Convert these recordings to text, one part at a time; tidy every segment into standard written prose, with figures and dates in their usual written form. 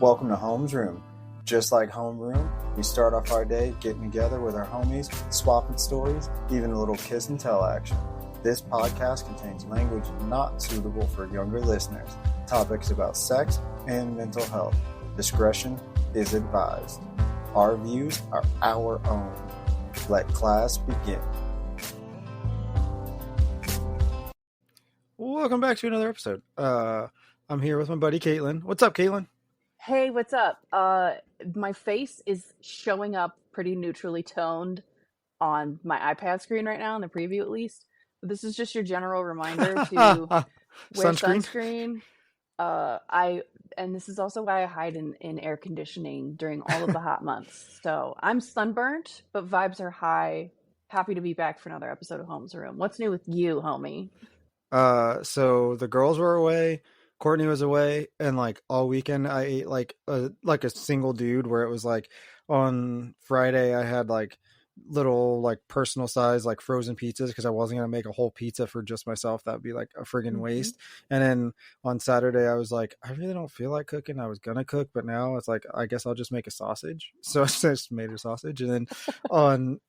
Welcome to Home's Room. Just like Homeroom, we start off our day getting together with our homies, swapping stories, even a little kiss and tell action. This podcast contains language not suitable for younger listeners, topics about sex and mental health. Discretion is advised. Our views are our own. Let class begin. Welcome back to another episode. I'm here with my buddy Kaitlin. What's up, Kaitlin? Hey, what's up? My face is showing up pretty neutrally toned on my iPad screen right now, in the preview at least. But this is just your general reminder to wear sunscreen. And this is also why I hide in air conditioning during all of the hot months. So I'm sunburnt, but vibes are high. Happy to be back for another episode of Home's Room. What's new with you, homie? So the girls were away. Courtney was away, and like all weekend I ate like a single dude, where it was like on Friday I had like little like personal size like frozen pizzas because I wasn't gonna make a whole pizza for just myself. That'd be like a friggin' waste. And then on Saturday I was like, I really don't feel like cooking. I was gonna cook, but now it's like I guess I'll just make a sausage. So I just made a sausage. And then on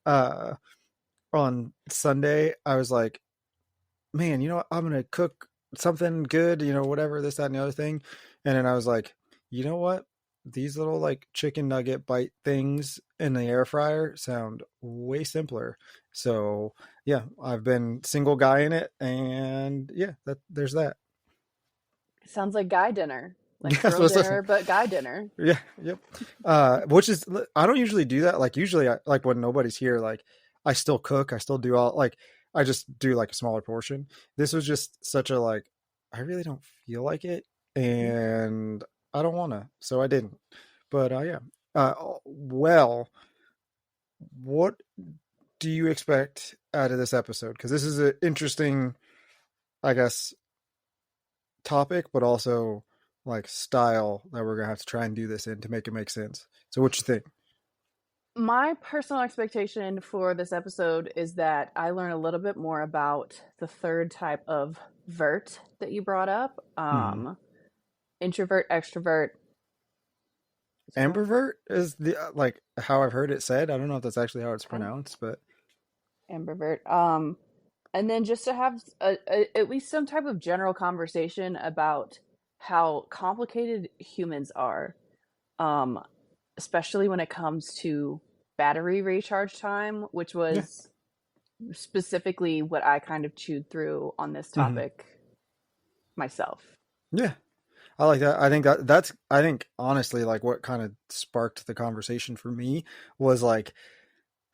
Sunday I was like, man, you know what? I'm gonna cook something good, whatever, this, that, and the other thing. And then I was like, you know what? These little like chicken nugget bite things in the air fryer sound way simpler. So yeah, I've been single guy in it, and yeah, there's that. Sounds like guy dinner. Like girl dinner, but guy dinner. Yeah, yep. Which is, I don't usually do that. Like usually I, like when nobody's here, like I still cook, I still do all, like I just do like a smaller portion. This was just such a like, I really don't feel like it, and I don't want to, so I didn't. But yeah. Well, what do you expect out of this episode? Because this is an interesting, I guess, topic, but also like style that we're gonna have to try and do this in to make it make sense. So what you think? My personal expectation for this episode is that I learn a little bit more about the third type of vert that you brought up. Introvert, extrovert. Ambivert is the like how I've heard it said. I don't know if that's actually how it's pronounced, but Ambivert. And then just to have at least some type of general conversation about how complicated humans are, especially when it comes to battery recharge time, which was specifically what I kind of chewed through on this topic myself. Yeah. I like that. I think honestly, like what kind of sparked the conversation for me was like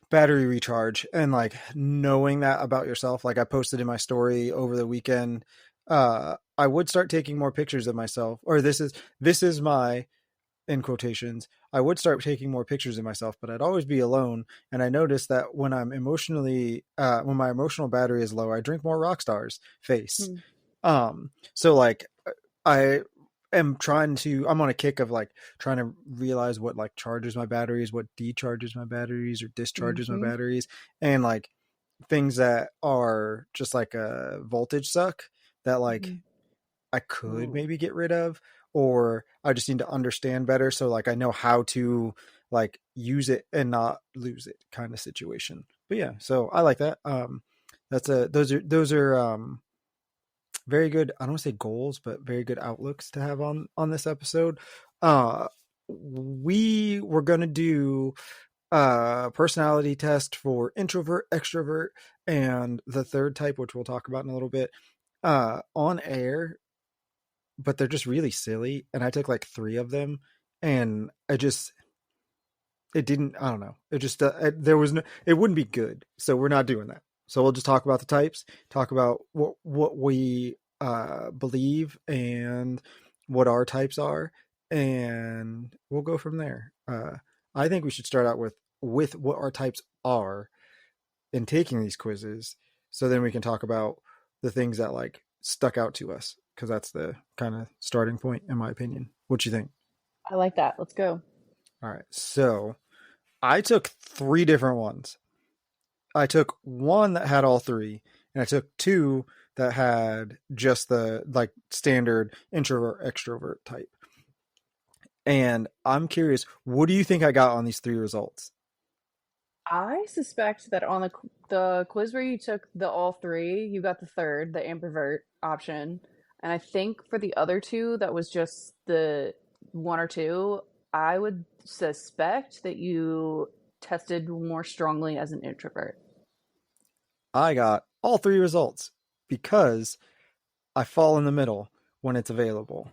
battery recharge, and like knowing that about yourself. Like I posted in my story over the weekend, I would start taking more pictures of myself, or this is my, in quotations, I would start taking more pictures of myself, but I'd always be alone. And I noticed that when I'm when my emotional battery is low, I drink more Rockstar's face. So like I am I'm on a kick of like trying to realize what like charges my batteries, what decharges my batteries or discharges my batteries, and like things that are just like a voltage suck that like I could maybe get rid of, or I just need to understand better. So like I know how to like use it and not lose it kind of situation. But yeah, so I like that. Those are very good, I don't want to say goals, but very good outlooks to have on this episode. We were going to do a personality test for introvert, extrovert, and the third type, which we'll talk about in a little bit, on air, but they're just really silly. And I took like 3 of them, and I don't know. It just, it wouldn't be good. So we're not doing that. So we'll just talk about the types, talk about what we believe and what our types are, and we'll go from there. I think we should start out with what our types are in taking these quizzes, so then we can talk about the things that like stuck out to us, because that's the kind of starting point, in my opinion. What do you think? I like that. Let's go. All right. So I took 3 different ones. I took one that had all 3, and I took 2 that had just the like standard introvert extrovert type. And I'm curious, what do you think I got on these three results? I suspect that on the quiz where you took the all three, you got the third, the ambivert option. And I think for the other two, that was just the one or two. I would suspect that you tested more strongly as an introvert. I got all three results because I fall in the middle when it's available.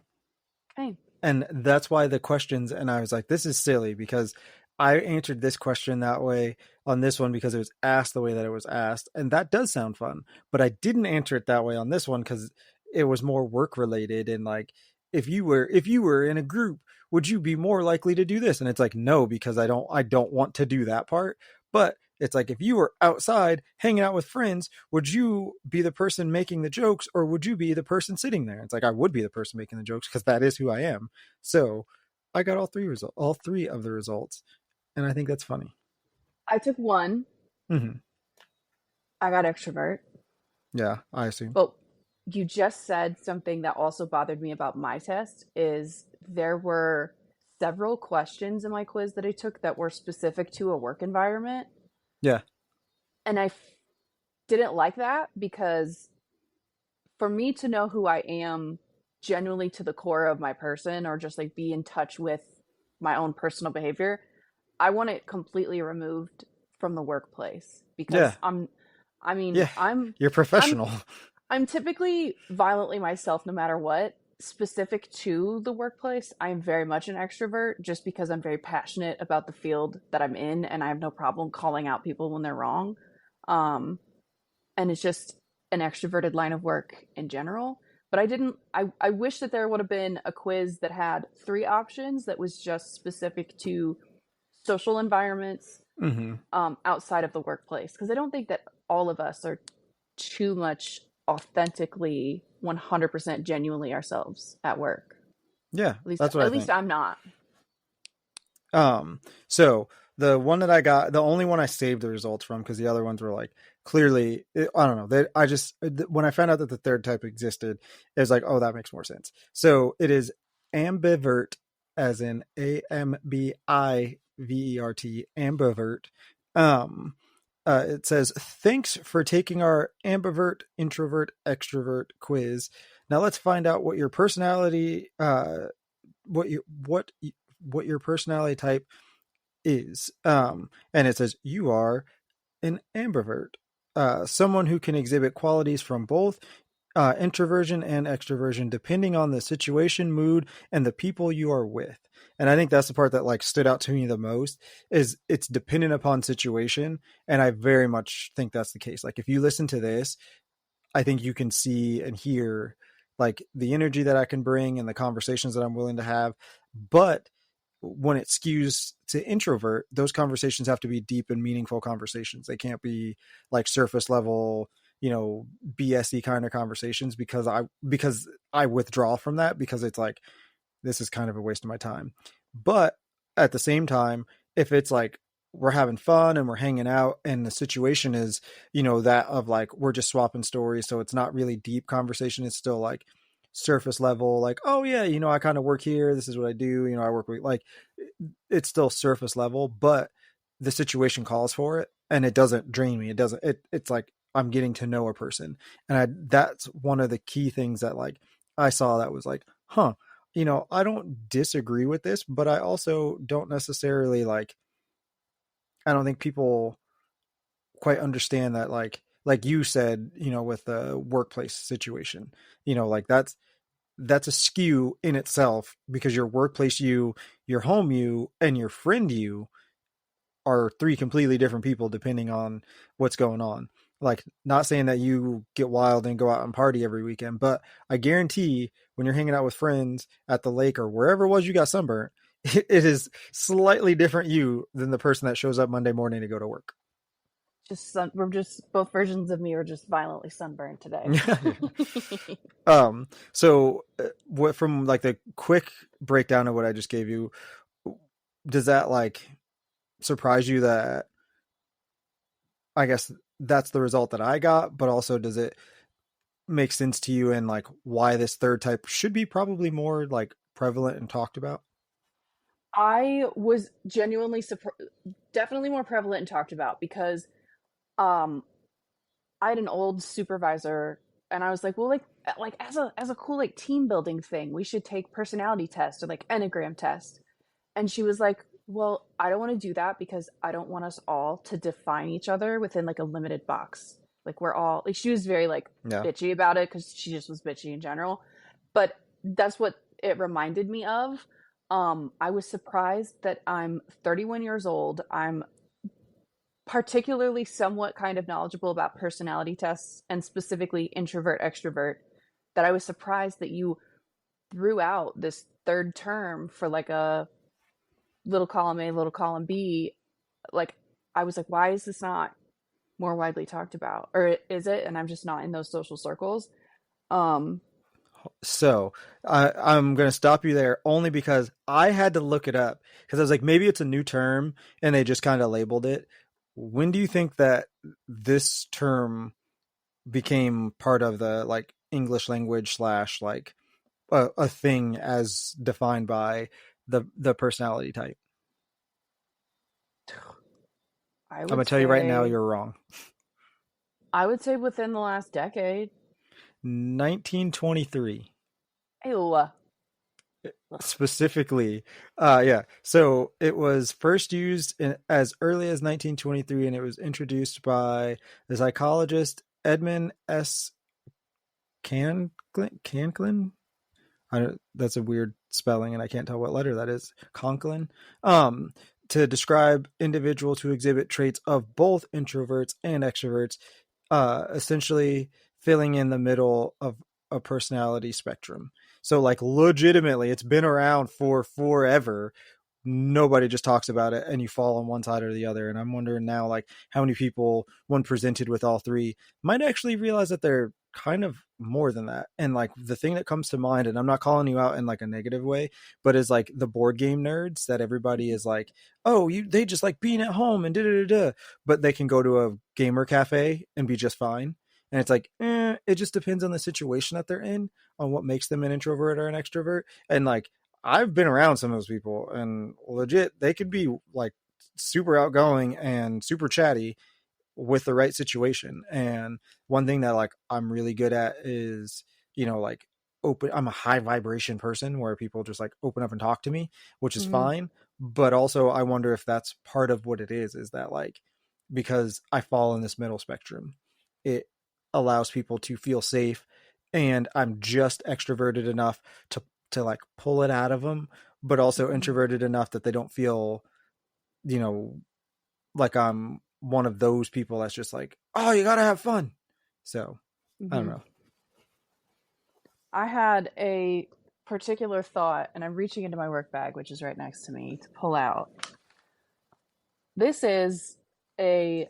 Okay. And that's why the questions, and I was like, this is silly because I answered this question that way on this one because it was asked the way that it was asked. And that does sound fun. But I didn't answer it that way on this one because it was more work related. And like, if you were in a group, would you be more likely to do this? And it's like, no, because I don't want to do that part. But it's like, if you were outside hanging out with friends, would you be the person making the jokes or would you be the person sitting there? It's like, I would be the person making the jokes because that is who I am. So I got all three of the results, and I think that's funny. I took one. Hmm. I got extrovert. Yeah, I assume. But you just said something that also bothered me about my test is there were several questions in my quiz that I took that were specific to a work environment. Yeah, And didn't like that because for me to know who I am genuinely to the core of my person or just like be in touch with my own personal behavior, I want it completely removed from the workplace yeah, because I mean, yeah. You're I'm professional. I'm typically violently myself no matter what. Specific to the workplace, I am very much an extrovert just because I'm very passionate about the field that I'm in and I have no problem calling out people when they're wrong. Um, and it's just an extroverted line of work in general. But I wish that there would have been a quiz that had three options that was just specific to social environments Hmm. outside of the workplace. Because I don't think that all of us are too much authentically 100% genuinely ourselves at work. Yeah, At least that's what I at least think. I'm not. So the one that I got, the only one I saved the results from, because the other ones were like clearly, I don't know. I just when I found out that the third type existed, it was like, oh, that makes more sense. So it is ambivert, as in Ambivert, ambivert. Um, it says, thanks for taking our ambivert, introvert, extrovert quiz. Now let's find out what your personality, what you what your personality type is. And it says you are an ambivert, someone who can exhibit qualities from both introversion and extroversion, depending on the situation, mood, and the people you are with. And I think that's the part that like stood out to me the most is it's dependent upon situation. And I very much think that's the case. Like if you listen to this, I think you can see and hear like the energy that I can bring and the conversations that I'm willing to have. But when it skews to introvert, those conversations have to be deep and meaningful conversations. They can't be like surface level, BSy kind of conversations because I withdraw from that because it's like this is kind of a waste of my time. But at the same time, if it's like we're having fun and we're hanging out and the situation is, that of like we're just swapping stories, so it's not really deep conversation, it's still like surface level, like, oh yeah, I kind of work here, this is what I do, I work with like it's still surface level, but the situation calls for it and it doesn't drain me. It doesn't it's like I'm getting to know a person. And that's one of the key things that like I saw that was like, huh, I don't disagree with this, but I also don't necessarily like I don't think people quite understand that like you said, with the workplace situation, like that's a skew in itself because your workplace you, your home you, and your friend you are three completely different people depending on what's going on. Like, not saying that you get wild and go out and party every weekend, but I guarantee when you're hanging out with friends at the lake or wherever it was you got sunburnt, it is slightly different you than the person that shows up Monday morning to go to work. We're just both versions of me are just violently sunburned today. What from like the quick breakdown of what I just gave you, does that like surprise you that I guess that's the result that I got, but also does it make sense to you and like why this third type should be probably more like prevalent and talked about? I was genuinely definitely more prevalent and talked about because um I had an old supervisor, and I was like, well, like as a cool like team building thing, we should take personality tests or like enneagram test. And she was like, well, I don't want to do that because I don't want us all to define each other within like a limited box. Like we're all like, she was very like Yeah. bitchy about it because she just was bitchy in general. But that's what it reminded me of. I was surprised that I'm 31 years old. I'm particularly somewhat kind of knowledgeable about personality tests and specifically introvert extrovert, that I was surprised that you threw out this third term for like a little column A, little column B. Like, I was like, why is this not more widely talked about? Or is it? And I'm just not in those social circles. Um, So I'm going to stop you there only because I had to look it up because I was like, maybe it's a new term and they just kind of labeled it. When do you think that this term became part of the like English language slash like a thing as defined by the personality type? I I'm would gonna tell you right now, say, you're wrong. I would say within the last decade. 1923 Ew. specifically. Yeah. So it was first used as early as 1923, and it was introduced by the psychologist Edmund S. Conklin. That's a weird spelling, and I can't tell what letter that is. Conklin. Um, to describe individuals who exhibit traits of both introverts and extroverts, essentially filling in the middle of a personality spectrum. So, like, legitimately, it's been around for forever. Nobody just talks about it, and you fall on one side or the other. And I'm wondering now, like, how many people, when presented with all three, might actually realize that they're kind of more than that. And like the thing that comes to mind, and I'm not calling you out in like a negative way, but is like the board game nerds that everybody is like, oh, they just like being at home and da da da, but they can go to a gamer cafe and be just fine. And it's like, it just depends on the situation that they're in, on what makes them an introvert or an extrovert. And like, I've been around some of those people, and legit, they could be like super outgoing and super chatty with the right situation. And one thing that like I'm really good at is, like open I'm a high vibration person where people just like open up and talk to me, which is Mm-hmm. fine. But also I wonder if that's part of what it is that like because I fall in this middle spectrum, it allows people to feel safe, and I'm just extroverted enough to like pull it out of them, but also Mm-hmm. introverted enough that they don't feel, you know, like I'm one of those people that's just like, oh, you gotta have fun. So I don't Mm-hmm. know. I had a particular thought, and I'm reaching into my work bag, which is right next to me, to pull out. This is a,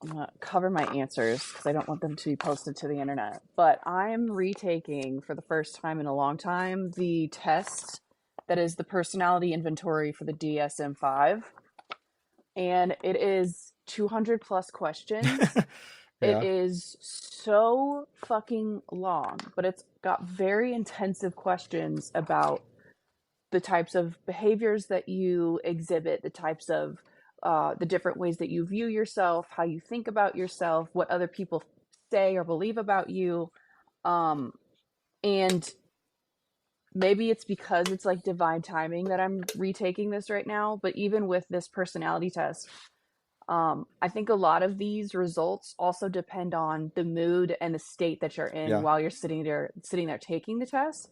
I'm going to cover my answers because I don't want them to be posted to the internet. But I'm retaking for the first time in a long time the test that is the personality inventory for the DSM-5. And it is 200 plus questions. It Yeah. is so fucking long, but it's got very intensive questions about the types of behaviors that you exhibit, the types of the different ways that you view yourself, how you think about yourself, what other people say or believe about you. Um, and maybe it's because it's like divine timing that I'm retaking this right now. But even with this personality test, I think a lot of these results also depend on the mood and the state that you're in Yeah. while you're sitting there taking the test.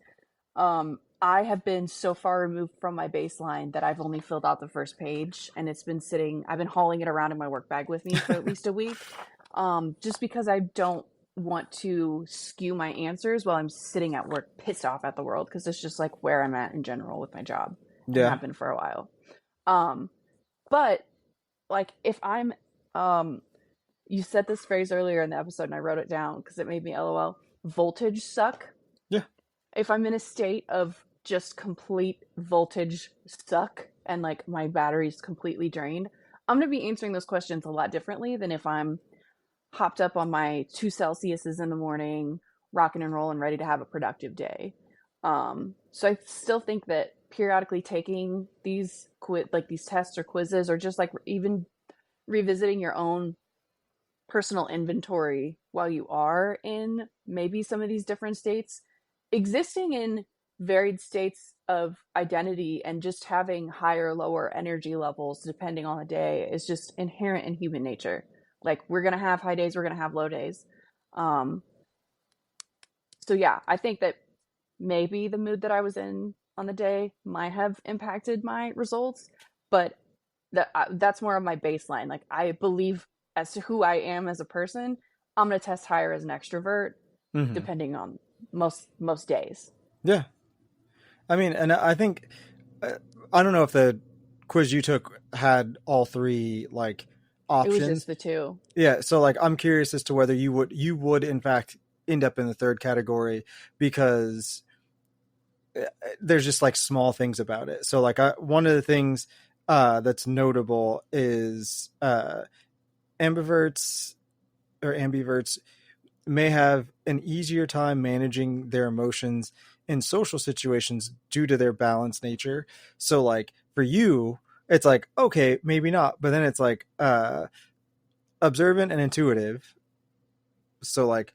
I have been so far removed from my baseline that I've only filled out the first page, and it's been sitting. I've been hauling it around in my work bag with me for at least a week, just because I don't want to skew my answers while I'm sitting at work, pissed off at the world, because it's just like where I'm at in general with my job, and Yeah. have been for a while. Um, but like if I'm, um, you said this phrase earlier in the episode, and I wrote it down because it made me LOL. Voltage suck. Yeah. If I'm in a state of just complete voltage suck and like my battery's completely drained, I'm going to be answering those questions a lot differently than if I'm hopped up on my 2 Celsiuses in the morning, rocking and rolling, ready to have a productive day. So I still think that periodically taking these like these tests or quizzes, or just like even revisiting your own personal inventory while you are in maybe some of these different states, existing in varied states of identity and just having higher lower energy levels depending on the day is just inherent in human nature. Like, we're going to have high days, we're going to have low days. um so yeah, I think that maybe the mood that I was in on the day might have impacted my results, but that's more of my baseline. Like, I believe, as to who I am as a person, I'm going to test higher as an extrovert Hmm. depending on most days. Yeah. I mean, and I think uh, I don't know if the quiz you took had all three like It was options. just the two. Yeah, so like I'm curious as to whether you would in fact end up in the third category because there's just like small things about it. So like one of the things that's notable is ambiverts or ambiverts may have an easier time managing their emotions in social situations due to their balanced nature. So like for you, it's like okay, maybe not, but then it's like observant and intuitive. So like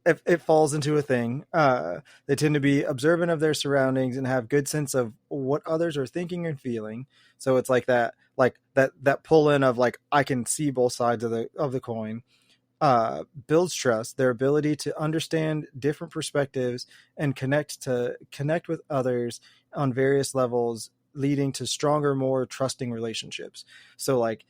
if it falls into a thing, they tend to be observant of their surroundings and have good sense of what others are thinking and feeling. So it's like that pull in of like I can see both sides of the coin. Builds trust, their ability to understand different perspectives and connect with others on various levels, leading to stronger, more trusting relationships. So like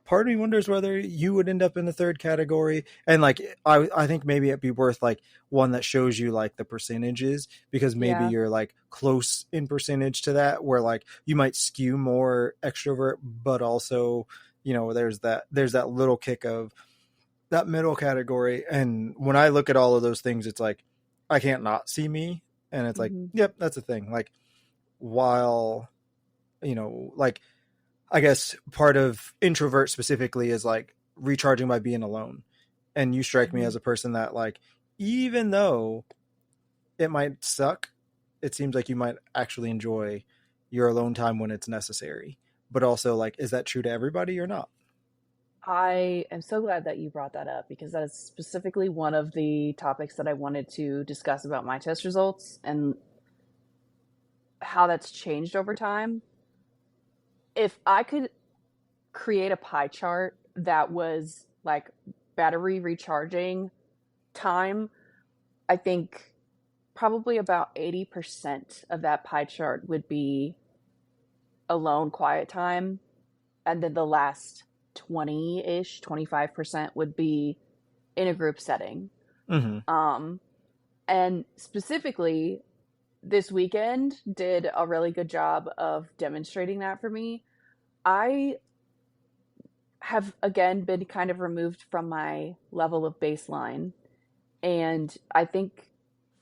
part of me wonders whether you would end up in the third category, and like I think maybe it'd be worth like one that shows you like the percentages, because maybe Yeah. you're like close in percentage to that, where like you might skew more extrovert, but also there's that little kick of that middle category. And when I look at all of those things, it's like I can't not see me, and it's like Hmm. yep, that's a thing. Like while like I guess part of introvert specifically is like recharging by being alone. And you strike me Hmm. as a person that like even though it might suck, it seems like you might actually enjoy your alone time when it's necessary. But also like is that true to everybody or not? I am so glad that you brought that up, because that is specifically one of the topics that I wanted to discuss about my test results and how that's changed over time. If I could create a pie chart that was like battery recharging time, I think probably about 80% of that pie chart would be alone quiet time. And then the last 20 ish, 25% would be in a group setting. Mm-hmm. Um, and specifically, this weekend did a really good job of demonstrating that for me. I have again been kind of removed from my level of baseline. And I think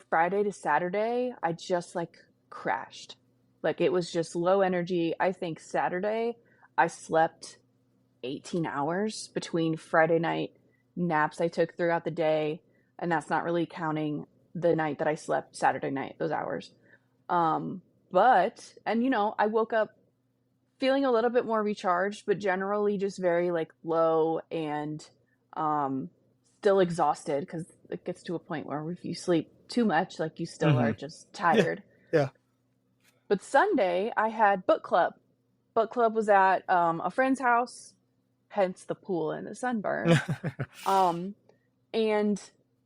Friday to Saturday, I just like crashed. Like, it was just low energy. I think Saturday, I slept 18 hours between Friday night naps I took throughout the day. And that's not really counting the night that I slept Saturday night, those hours. Um, and I woke up feeling a little bit more recharged, but generally just very like low and um, still exhausted, because it gets to a point where if you sleep too much, like, you still Mm-hmm. are just Yeah. tired. Yeah. But Sunday, I had book club. Book club was at a friend's house, hence the pool and the sunburn. Um, and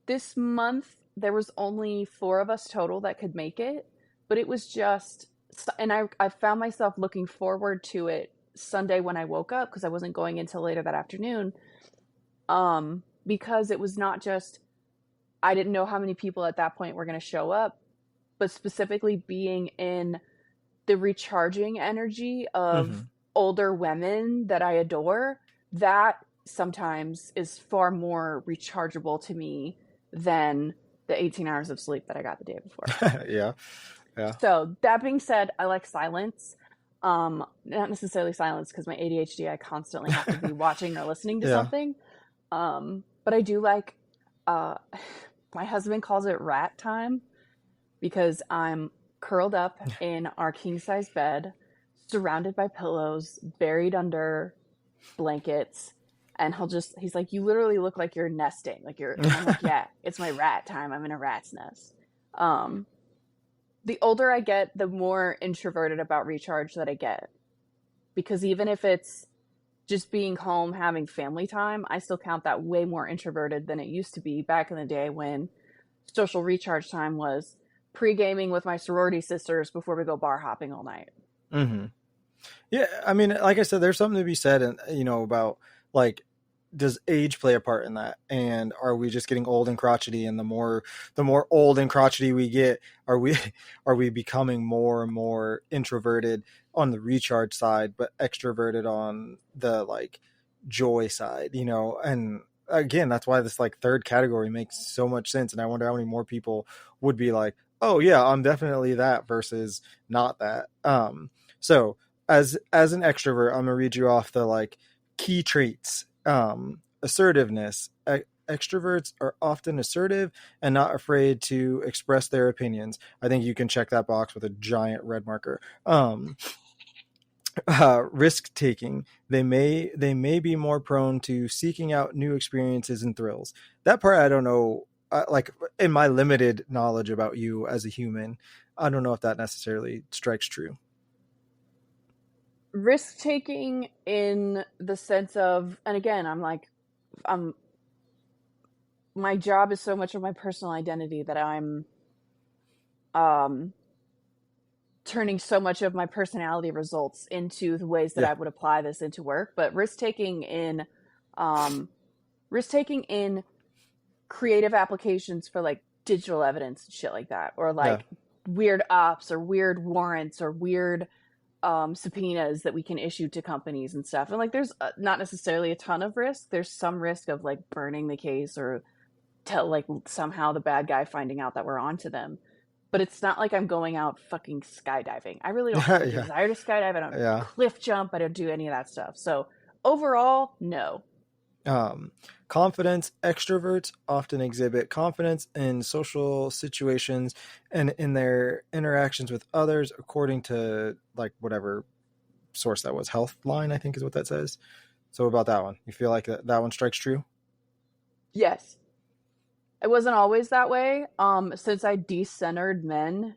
this month, there was only four of us total that could make it, but it was just, and I found myself looking forward to it Sunday when I woke up, because I wasn't going until later that afternoon. Because it was not just, I didn't know how many people at that point were going to show up, but specifically being in the recharging energy of Mm-hmm. older women that I adore, that sometimes is far more rechargeable to me than the 18 hours of sleep that I got the day before. Yeah. Yeah. So, that being said, I like silence. Not necessarily silence, because my ADHD, I constantly have to be watching or listening to Yeah. something. But I do like, uh, my husband calls it rat time, because I'm curled up in our king size bed, surrounded by pillows, buried under blankets. And he's like, you literally look like you're nesting. Like and I'm like, yeah, it's my rat time. I'm in a rat's nest. Um, the older I get, the more introverted about recharge that I get. Because even if it's just being home having family time, I still count that way more introverted than it used to be back in the day when social recharge time was pre-gaming with my sorority sisters before we go bar hopping all night. Hmm. Yeah, I mean, like I said, there's something to be said, and about like, does age play a part in that? And are we just getting old and crotchety? And the more old and crotchety we get, are we are we becoming more and more introverted on the recharge side, but extroverted on the like joy side? And again, that's why this like third category makes so much sense. And I wonder how many more people would be like, oh yeah, I'm definitely that versus not that. So as an extrovert, I'm gonna read you off the like key traits. Assertiveness. Extroverts are often assertive and not afraid to express their opinions. I think you can check that box with a giant red marker. Risk taking. They may be more prone to seeking out new experiences and thrills. That part I don't know. Like in my limited knowledge about you as a human, I don't know if that necessarily strikes true. Risk taking in the sense of, and again, I'm my job is so much of my personal identity that I'm um turning so much of my personality results into the ways that Yeah. I would apply this into work. But um risk taking in creative applications for like digital evidence and shit like that, or Yeah. like weird ops or weird warrants or weird subpoenas that we can issue to companies and stuff. And like, there's not necessarily a ton of risk. There's some risk of like burning the case or tell like somehow the bad guy finding out that we're onto them. But it's not like I'm going out fucking skydiving. I really don't have a Yeah. desire to skydive. I don't Yeah. cliff jump. I don't do any of that stuff. So overall, no. Um, Confidence. Extroverts often exhibit confidence in social situations and in their interactions with others, according to like whatever source that was. Healthline, I think, is what that says. So about that one, you feel like that one strikes true? Yes, it wasn't always that way. Since I decentered men,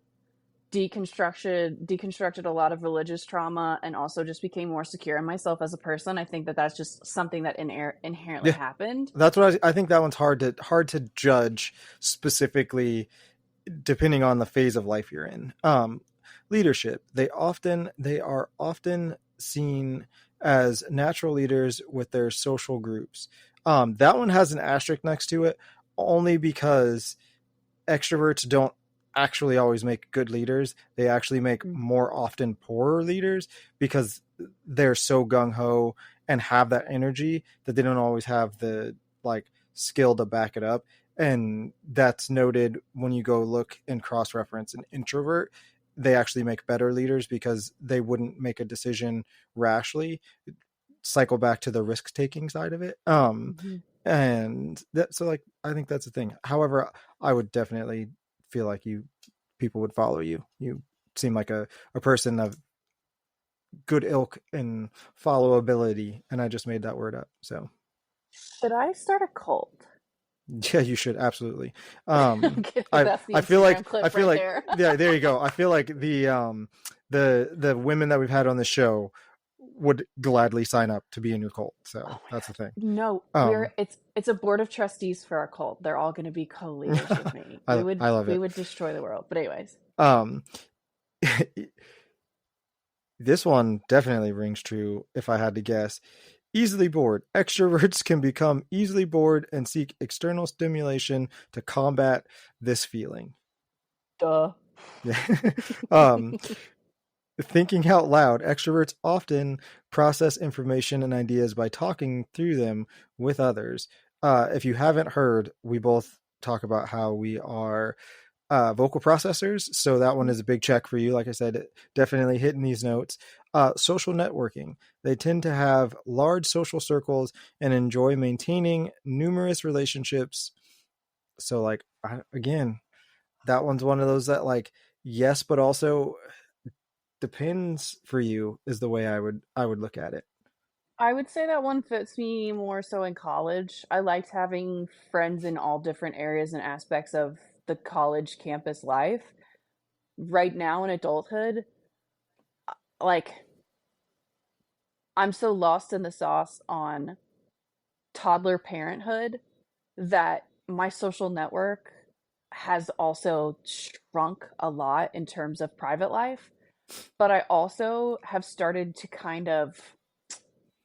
deconstructed a lot of religious trauma, and also just became more secure in myself as a person. I think that that's just something that inherently Yeah, happened. that's what I think. That one's hard to judge specifically depending on the phase of life you're in. Leadership. They are often seen as natural leaders with their social groups. That one has an asterisk next to it only because extroverts don't actually always make good leaders. They actually make Mm-hmm. more often poorer leaders because they're so gung ho and have that energy that they don't always have the like skill to back it up. And that's noted when you go look and cross reference an introvert. They actually make better leaders because they wouldn't make a decision rashly. Cycle back to the risk taking side of it. Mm-hmm. And that, so like I think that's the thing. However, I would definitely feel like people would follow you. You seem like a person of good ilk and followability, and I just made that word up. So Should I start a cult? yeah, you should absolutely. I'm kidding. I That's the I feel like Instagram clip right there. yeah, there you go. I feel like the women that we've had on the show would gladly sign up to be in your cult. Oh So my that's the god. thing. No, Um, it's a board of trustees for our cult. They're all going to be co-leaders with me. We would I love we it. would destroy the world. But anyways, Um, this one definitely rings true if I had to guess. Easily bored. Extroverts can become easily bored and seek external stimulation to combat this feeling. duh. Yeah. um, Thinking out loud. Extroverts often process information and ideas by talking through them with others. If you haven't heard, we both talk about how we are vocal processors. So that one is a big check for you. Like I said, definitely hitting these notes. Social networking. They tend to have large social circles and enjoy maintaining numerous relationships. So, like, again, that one's one of those that, like, yes, but also depends for you is the way I would look at it. I would say that one fits me more so in college. I liked having friends in all different areas and aspects of the college campus life. Right now in adulthood, like I'm so lost in the sauce on toddler parenthood that my social network has also shrunk a lot in terms of private life. But I also have started to kind of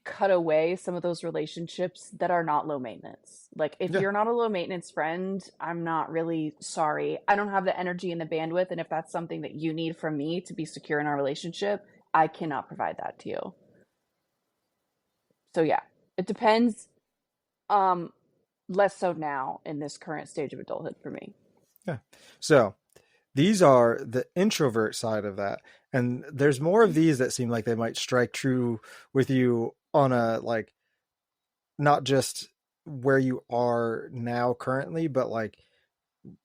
cut away some of those relationships that are not low maintenance. Like, if Yeah. you're not a low maintenance friend, I'm not really sorry. I don't have the energy and the bandwidth. And if that's something that you need from me to be secure in our relationship, I cannot provide that to you. So, yeah, it depends. Um, Less so now in this current stage of adulthood for me. Yeah. So these are the introvert side of that. And there's more of these that seem like they might strike true with you on a like not just where you are now currently, but like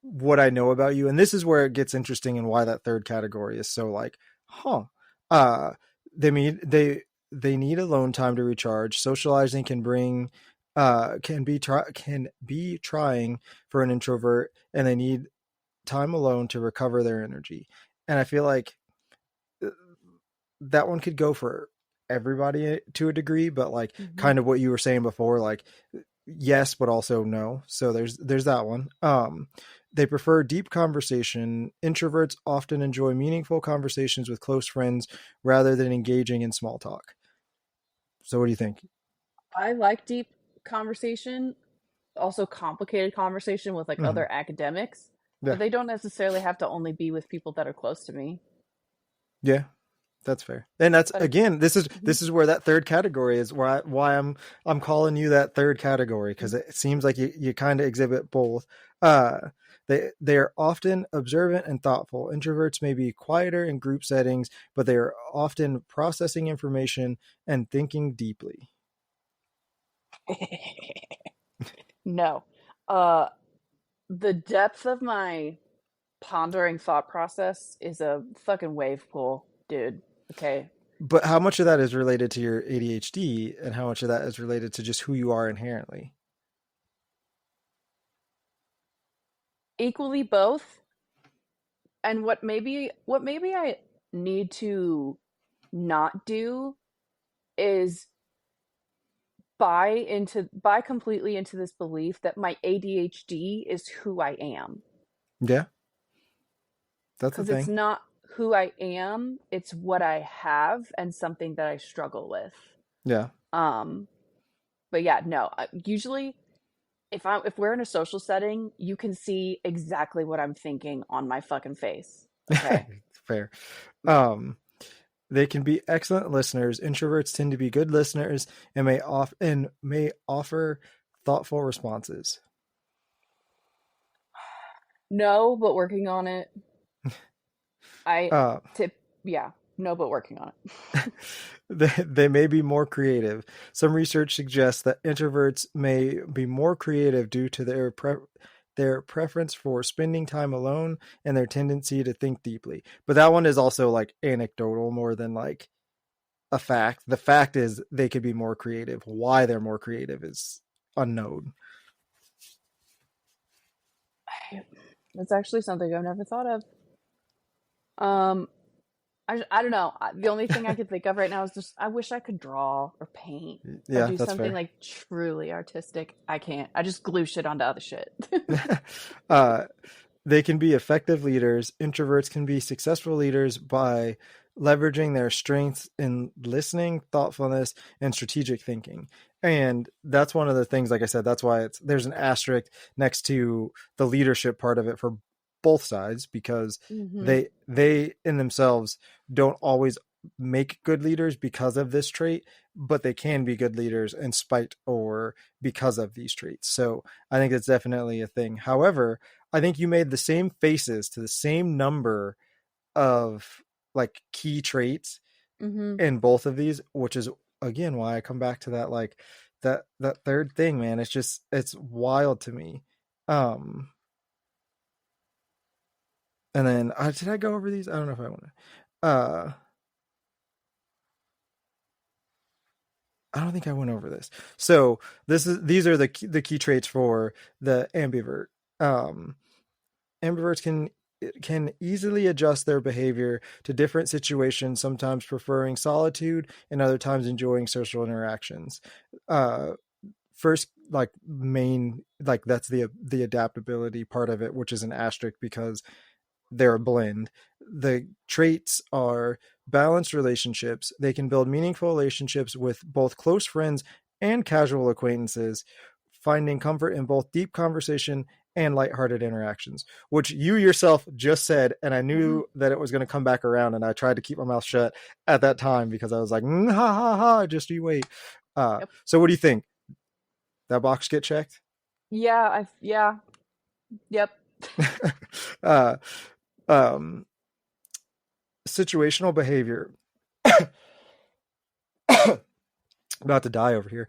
what I know about you. And this is where it gets interesting and why that third category is so like, huh. Uh they need alone time to recharge. Socializing can be trying for an introvert, and they need time alone to recover their energy. And I feel like that one could go for everybody to a degree, but like Mm-hmm. kind of what you were saying before, like yes, but also no. So there's that one. They prefer deep conversation. Introverts often enjoy meaningful conversations with close friends rather than engaging in small talk. So what do you think? I like deep conversation, also complicated conversation with like Mm-hmm. other academics, but Yeah, they don't necessarily have to only be with people that are close to me. yeah, that's fair. And that's But again, this is mhm. this is where that third category is why I'm calling you that third category because it seems like you kind of exhibit both. Uh they are often observant and thoughtful. Introverts may be quieter in group settings, but they are often processing information and thinking deeply. No. Uh, the depth of my pondering thought process is a fucking wave pool, dude. Okay. But how much of that is related to your ADHD and how much of that is related to just who you are inherently? Equally both. And what maybe I need to not do is buy completely into this belief that my ADHD is who I am. Yeah, that's the Because it's thing. not who I am, it's what I have and something that I struggle with. Yeah. Um, but yeah, no. Usually, if we're in a social setting, you can see exactly what I'm thinking on my fucking face. Okay. Fair. Yeah. Um, they can be excellent listeners. Introverts tend to be good listeners and may offer thoughtful responses. No, but working on it. I Uh, tip. Yeah. No, but working on it. they may be more creative. Some research suggests that introverts may be more creative due to their preference for spending time alone and their tendency to think deeply. But that one is also like anecdotal more than like a fact. The fact is they could be more creative. Why they're more creative is unknown. That's actually something I've never thought of. Um, I don't know. The only thing I could think of right now is just I wish I could draw or paint or Yeah, do that's something fair. like truly artistic. I can't. I just glue shit onto other shit. uh, they can be effective leaders. Introverts can be successful leaders by leveraging their strengths in listening, thoughtfulness, and strategic thinking. And that's one of the things, like I said, that's why there's an asterisk next to the leadership part of it for both sides because Hmm. they in themselves don't always make good leaders because of this trait, but they can be good leaders in spite or because of these traits. So I think it's definitely a thing. However, I think you made the same faces to the same number of like key traits Hmm. in both of these, which is again why I come back to that like that third thing, man. It's just it's wild to me. Um And then did I go over these? I don't know if I want to. I don't think I went over this. So these are the key traits for the ambivert. Um, Ambiverts can easily adjust their behavior to different situations, sometimes preferring solitude and other times enjoying social interactions. Uh, First, like main, like that's the adaptability part of it, which is an asterisk because they're a blend. The traits are balanced relationships. They can build meaningful relationships with both close friends and casual acquaintances, finding comfort in both deep conversation and lighthearted interactions, which you yourself just said. And I Hmm. knew that it was going to come back around. And I tried to keep my mouth shut at that time because I was like, ha ha ha, just you wait. Yep. So what do you think? That box get checked? Yeah. Yep. uh, um, Situational behavior. About to die over here.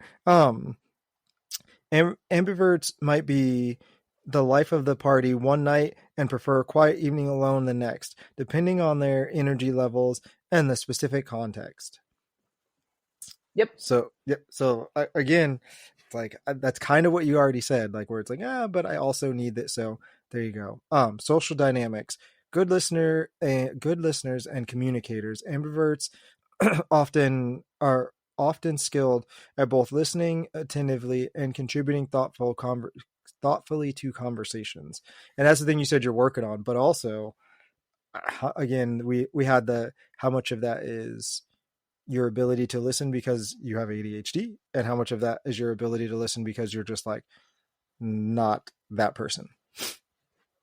Ambiverts might be the life of the party one night and prefer a quiet evening alone the next, depending on their energy levels and the specific context. Yep. So, yep. So again, it's like that's kind of what you already said, like where it's like, but I also need that. So there you go. Social dynamics. Good listeners and communicators. Ambiverts often skilled at both listening attentively and contributing thoughtfully to conversations. And that's the thing you said you're working on, but also again, we had the how much of that is your ability to listen because you have ADHD and how much of that is your ability to listen because you're just like not that person.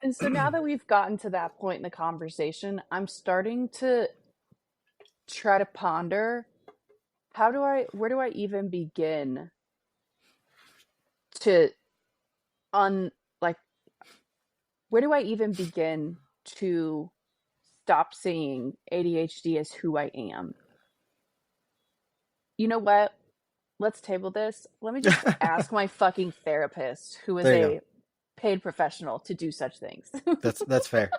And so now that we've gotten to that point in the conversation, I'm starting to try to ponder where do I even begin to un like where do I even begin to stop seeing ADHD as who I am? You know what? Let's table this. Let me just ask my fucking therapist, who is There you go. a paid professional to do such things. That's fair.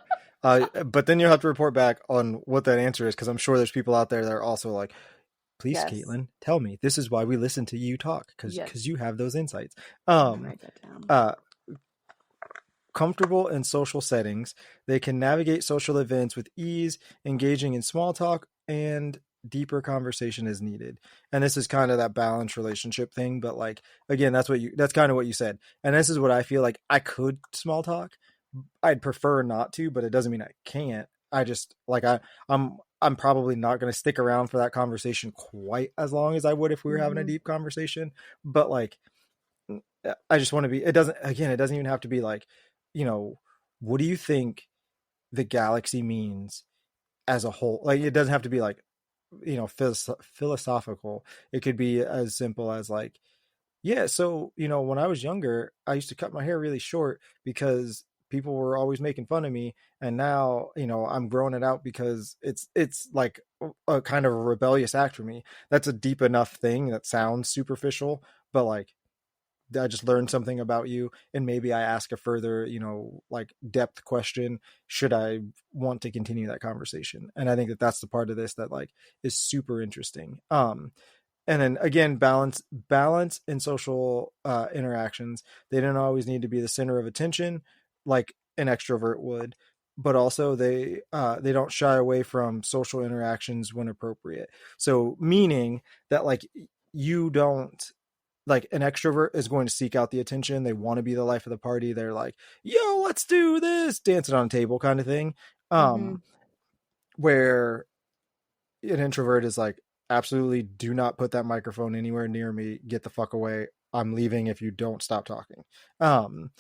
But then you'll have to report back on what that answer is because I'm sure there's people out there that are also like, please, Yes. Kaitlin, tell me. This is why we listen to you talk because Yes. you have those insights. I'm gonna Um, write that down. uh, Comfortable in social settings, they can navigate social events with ease, engaging in small talk and deeper conversation as needed. And this is kind of that balanced relationship thing, but like again, that's kind of what you said. And this is what I feel like I could small talk. I'd prefer not to, but it doesn't mean I can't. I just like I'm probably not going to stick around for that conversation quite as long as I would if we were having a Mm-hmm. deep conversation. But like I just want to be. It doesn't even have to be like, you know, what do you think the galaxy means as a whole? Like, it doesn't have to be like, philosophical. It could be as simple as like, yeah, so, when I was younger, I used to cut my hair really short because people were always making fun of me, and now, I'm growing it out because it's like a kind of a rebellious act for me. That's a deep enough thing that sounds superficial, but like I just learned something about you, and maybe I ask a further, like depth question. Should I want to continue that conversation? And I think that that's the part of this that like is super interesting. And then again, balance in social interactions. They don't always need to be the center of attention like an extrovert would, but also they don't shy away from social interactions when appropriate. So meaning that like you don't, like an extrovert is going to seek out the attention. They want to be the life of the party. They're like, yo, let's do this, dancing on a table kind of thing. Mm-hmm. Where an introvert is like, absolutely do not put that microphone anywhere near me. Get the fuck away. I'm leaving if you don't stop talking. Um,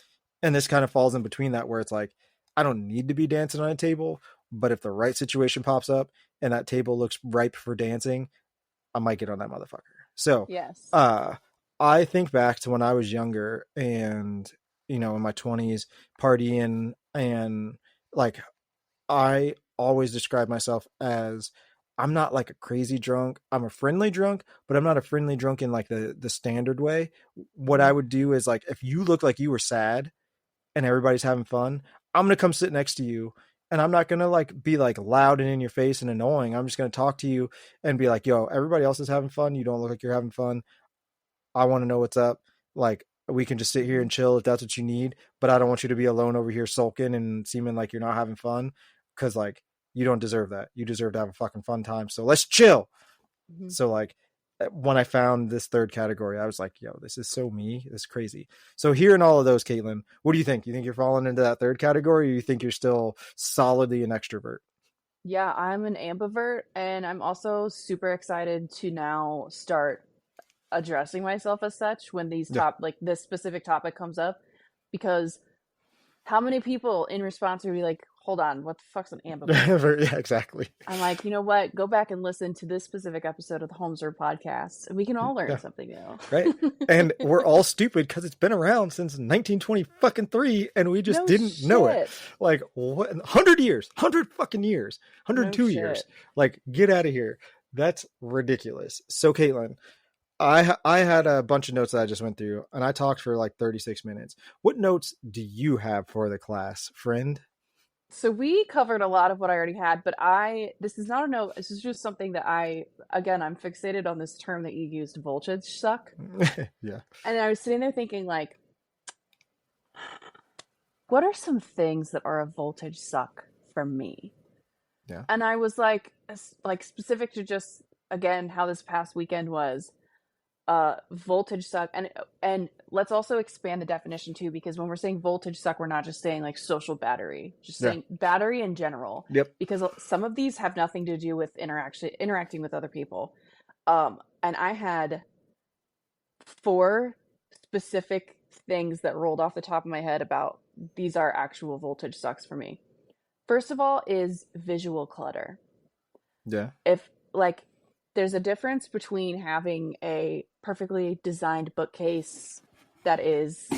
and this kind of falls in between that where it's like, I don't need to be dancing on a table, but if the right situation pops up and that table looks ripe for dancing, I might get on that motherfucker. So, Yes. uh, I think back to when I was younger and, in my 20s, partying and like I always describe myself as I'm not like a crazy drunk. I'm a friendly drunk, but I'm not a friendly drunk in like the standard way. What Mm-hmm. I would do is like if you look like you were sad and everybody's having fun, I'm gonna come sit next to you and I'm not gonna like be like loud and in your face and annoying. I'm just gonna talk to you and be like, yo, everybody else is having fun. You don't look like you're having fun. I want to know what's up. Like we can just sit here Hmm. and chill if that's what you need, but I don't want you to be alone over here sulking and seeming like you're not having fun because like you don't deserve that. You deserve to have a fucking fun time. So let's chill. Hmm. So like when I found this third category, I was like, yo, this is so me. This is crazy. So hearing all of those, Kaitlin, what do you think? You think you're falling into that third category, or you think you're still solidly an extrovert? Yeah, I'm an ambivert, and I'm also super excited to now start addressing myself as such when Yeah. like this specific topic comes up, because how many people in response would be like, hold on, what the fuck's an ambivert? Yeah, exactly. I'm like, you know what? Go back and listen to this specific episode of the Homesword podcast, and we can all learn Yeah. something Right. new. And we're all stupid because it's been around since 1920 fucking three, and we just No didn't know it. shit. Like what? 100 years, 100 fucking years, No 102 years. shit. Like get out of here. That's ridiculous. So Kaitlin, I had a bunch of notes that I just went through, and I talked for like 36 minutes. What notes do you have for the class, friend? So we covered a lot of what I already had, but this is not a note. This is just something that again, I'm fixated on this term that you used, voltage suck. Yeah. And I was sitting there thinking, like, what are some things that are a voltage suck for me? Yeah. And I was like specific to just, again, how this past weekend was, voltage suck. And let's also expand the definition too, because when we're saying voltage suck, we're not just saying like social battery, just Yeah. saying battery in general, Yep. because some of these have nothing to do with interacting with other people. And I had four specific things that rolled off the top of my head about these are actual voltage sucks for me. First of all is visual clutter. Yeah. If like there's a difference between having a perfectly designed bookcase that is,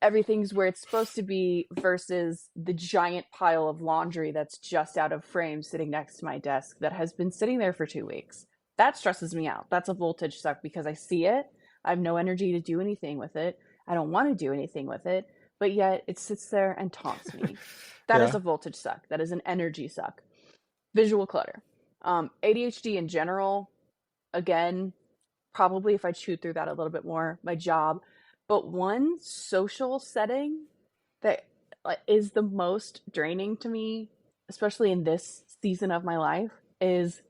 everything's where it's supposed to be versus the giant pile of laundry that's just out of frame sitting next to my desk that has been sitting there for 2 weeks. That stresses me out. That's a voltage suck because I see it. I have no energy to do anything with it. I don't want to do anything with it, but yet it sits there and taunts me. That is Yeah. a voltage suck. That is an energy suck. Visual clutter. ADHD in general, again, probably if I chewed through that a little bit more, my job. But one social setting that is the most draining to me, especially in this season of my life, is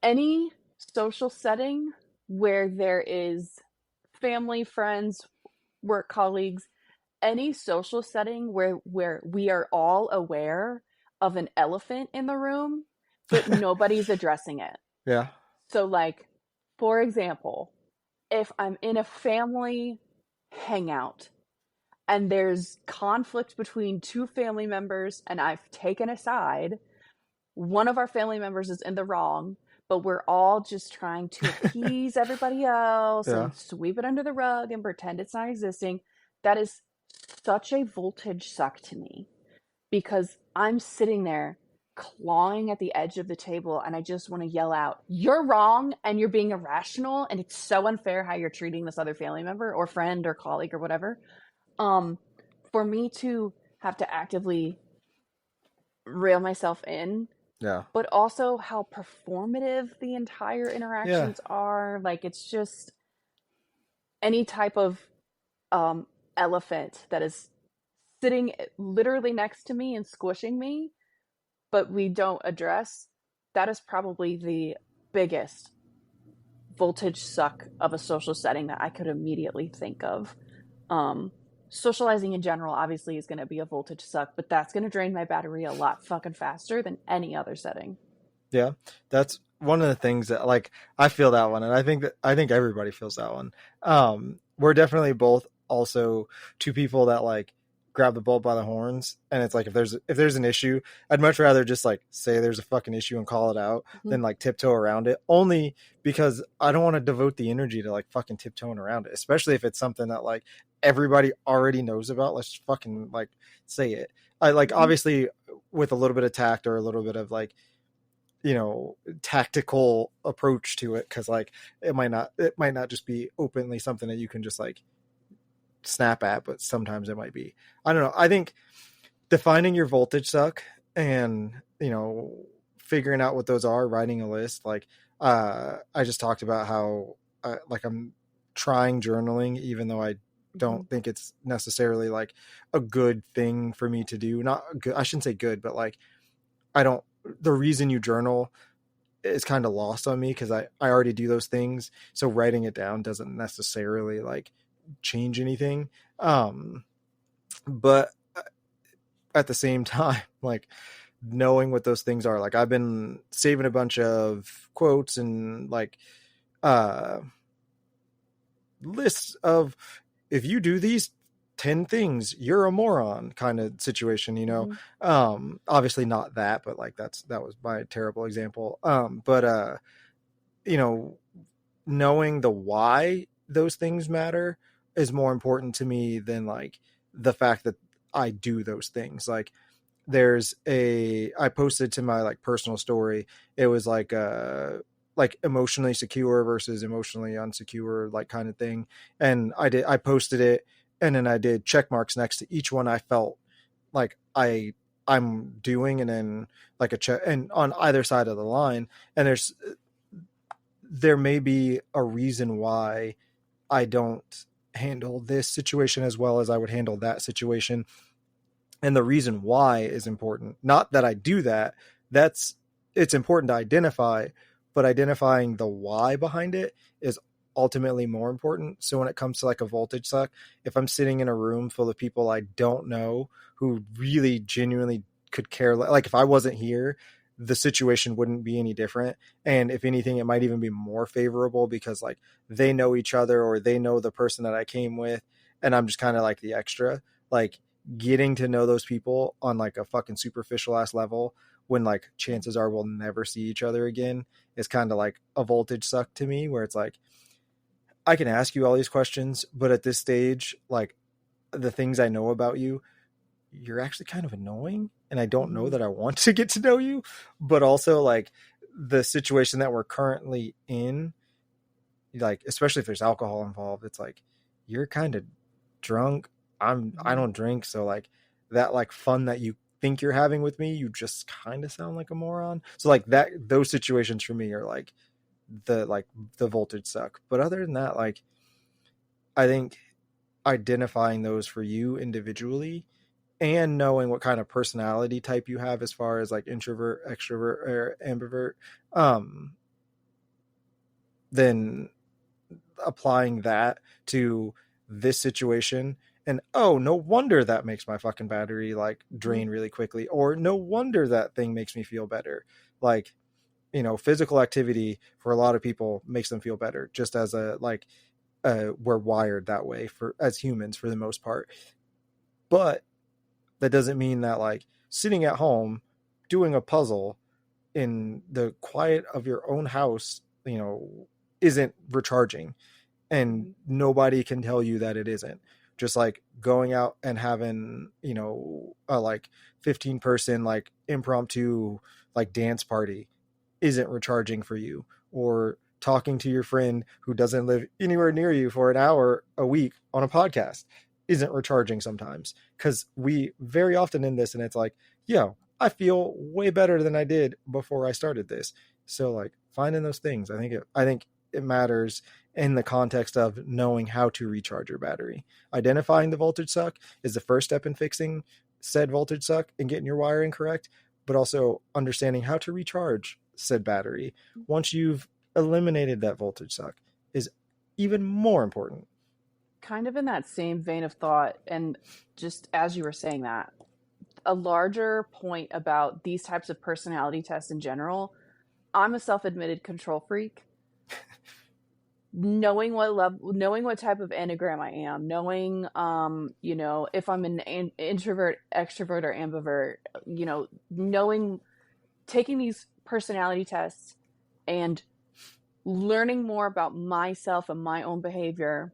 any social setting where there is family, friends, work colleagues, any social setting where we are all aware of an elephant in the room, but nobody's addressing it. Yeah. So, like, for example, if I'm in a family hangout and there's conflict between two family members and I've taken a side, one of our family members is in the wrong, but we're all just trying to appease everybody else Yeah. and sweep it under the rug and pretend it's not existing. That is such a voltage suck to me because I'm sitting there clawing at the edge of the table and I just want to yell out, "You're wrong and you're being irrational and it's so unfair how you're treating this other family member or friend or colleague or whatever." Um for me to have to actively reel myself in, Yeah. but also how performative the entire Yeah. interactions are, like it's just any type of um elephant that is sitting literally next to me and squishing me but we don't address, that is probably the biggest voltage suck of a social setting that I could immediately think of. Um, Socializing in general obviously is going to be a voltage suck, but that's going to drain my battery a lot fucking faster than any other setting. Yeah, that's one of the things that like I feel that one, and I think everybody feels that one. We're definitely both also two people that like grab the bull by the horns, and it's like if there's an issue, I'd much rather just like say there's a fucking issue and call it out Mm-hmm. than like tiptoe around it. Only because I don't want to devote the energy to like fucking tiptoeing around it, especially if it's something that like everybody already knows about. Let's fucking like say it. I like Mm-hmm. obviously with a little bit of tact or a little bit of like tactical approach to it because like it might not just be openly something that you can just like snap at, but sometimes it might be. I don't know. I think defining your voltage suck and, figuring out what those are, writing a list. Like, I just talked about how, like, I'm trying journaling, even though I Mm-hmm. don't think it's necessarily like a good thing for me to do. Not good. I shouldn't say good, but like, I don't, the reason you journal is kind of lost on me because I already do those things. So writing it down doesn't necessarily like change anything. But at the same time, like, knowing what those things are, like, I've been saving a bunch of quotes and like uh lists of, if you do these 10 things you're a moron kind of situation, Mm-hmm. obviously not that, but like that was my terrible example. But you know knowing the why those things matter is more important to me than like the fact that I do those things. Like, I posted to my like personal story. It was like emotionally secure versus emotionally unsecure, like, kind of thing. And I posted it, and then I did check marks next to each one I felt like I'm doing, and then like a check and on either side of the line. And there may be a reason why I don't handle this situation as well as I would handle that situation. And the reason why is important. Not that I do that. That's It's important to identify, but identifying the why behind it is ultimately more important. So when it comes to like a voltage suck, if I'm sitting in a room full of people I don't know who really genuinely could care, like if I wasn't here, the situation wouldn't be any different. And if anything, it might even be more favorable because like they know each other or they know the person that I came with, and I'm just kind of like the extra. Like, getting to know those people on like a fucking superficial ass level when like chances are we'll never see each other again is kind of like a voltage suck to me, where it's like, I can ask you all these questions, but at this stage, like, the things I know about you, you're actually kind of annoying, and I don't know Mm-hmm. that I want to get to know you. But also, like, the situation that we're currently in, like, especially if there's alcohol involved, it's like, you're kind of drunk. I Mm-hmm. don't drink, so like, that like fun that you think you're having with me, you just kind of sound like a moron. So like, those situations for me are like the voltage suck. But other than that, like, I think identifying those for you individually and knowing what kind of personality type you have as far as like introvert, extrovert, or ambivert, um then applying that to this situation. And, oh, no wonder that makes my fucking battery like Mm-hmm. drain really quickly, or no wonder that thing makes me feel better. Like, physical activity for a lot of people makes them feel better, just as a like, we're wired that way for as humans for the most part. But that doesn't mean that like sitting at home doing a puzzle in the quiet of your own house, isn't recharging. And Mm-hmm. nobody can tell you that it isn't. Just like going out and having, a like 15-person like impromptu like dance party isn't recharging for you, or talking to your friend who doesn't live anywhere near you for an hour a week on a podcast isn't recharging sometimes, because we very often in this, and it's like, yo, I feel way better than I did before I started this. So like, finding those things, I think it matters in the context of knowing how to recharge your battery. Identifying the voltage suck is the first step in fixing said voltage suck and getting your wiring correct, but also understanding how to recharge said battery once you've eliminated that voltage suck is even more important. Kind of in that same vein of thought, and just as you were saying that, a larger point about these types of personality tests in general. I'm a self-admitted control freak. Knowing what type of enneagram I am, knowing if I'm an introvert, extrovert, or ambivert, knowing, taking these personality tests and learning more about myself and my own behavior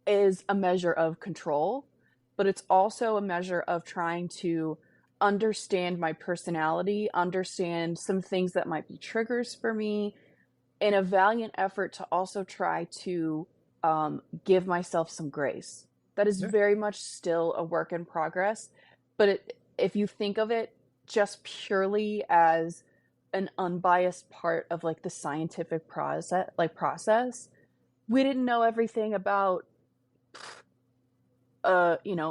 is a measure of control, but it's also a measure of trying to understand my personality, understand some things that might be triggers for me, in a valiant effort to also try to give myself some grace. That is Yeah. very much still a work in progress, But if you think of it just purely as an unbiased part of like the scientific process, we didn't know everything about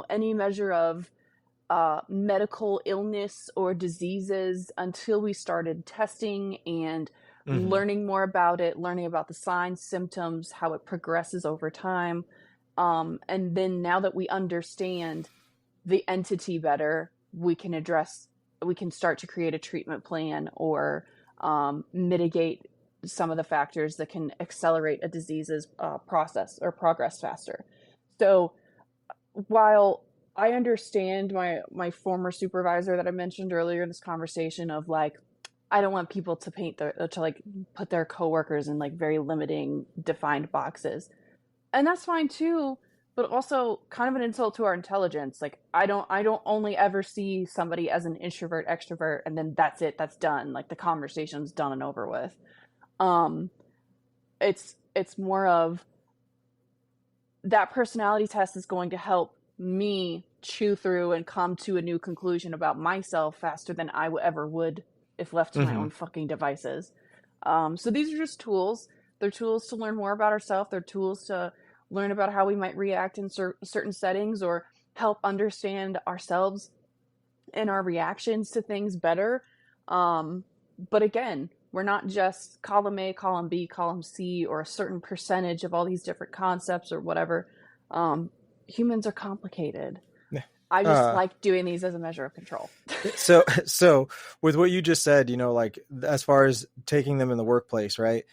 any measure of medical illness or diseases until we started testing and Hmm. learning more about it, learning about the signs, symptoms, how it progresses over time. And then now that we understand the entity better, we can start to create a treatment plan or mitigate some of the factors that can accelerate a disease's process or progress faster. So while I understand my former supervisor that I mentioned earlier in this conversation of like, I don't want people to like put their coworkers in like very limiting defined boxes. And that's fine too, but also kind of an insult to our intelligence. Like I don't only ever see somebody as an introvert, extrovert, and then that's it, that's done. Like the conversation's done and over with. Um it's more of that personality test is going to help me chew through and come to a new conclusion about myself faster than I ever would if left to my Hmm. own fucking devices. So these are just tools. They're tools to learn more about ourselves. They're tools to learn about how we might react in certain settings or help understand ourselves and our reactions to things better. Um, but again, we're not just column A, column B, column C, or a certain percentage of all these different concepts or whatever. Um, Humans are complicated. Yeah. I just Uh, like doing these as a measure of control. so with what you just said, like as far as taking them in the workplace, right?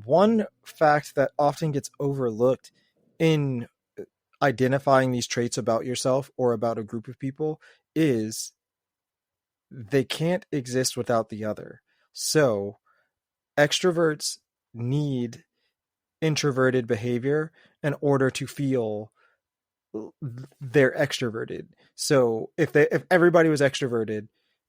One fact that often gets overlooked in identifying these traits about yourself or about a group of people is they can't exist without the other. So extroverts need introverted behavior in order to feel they're extroverted. So if everybody was extroverted,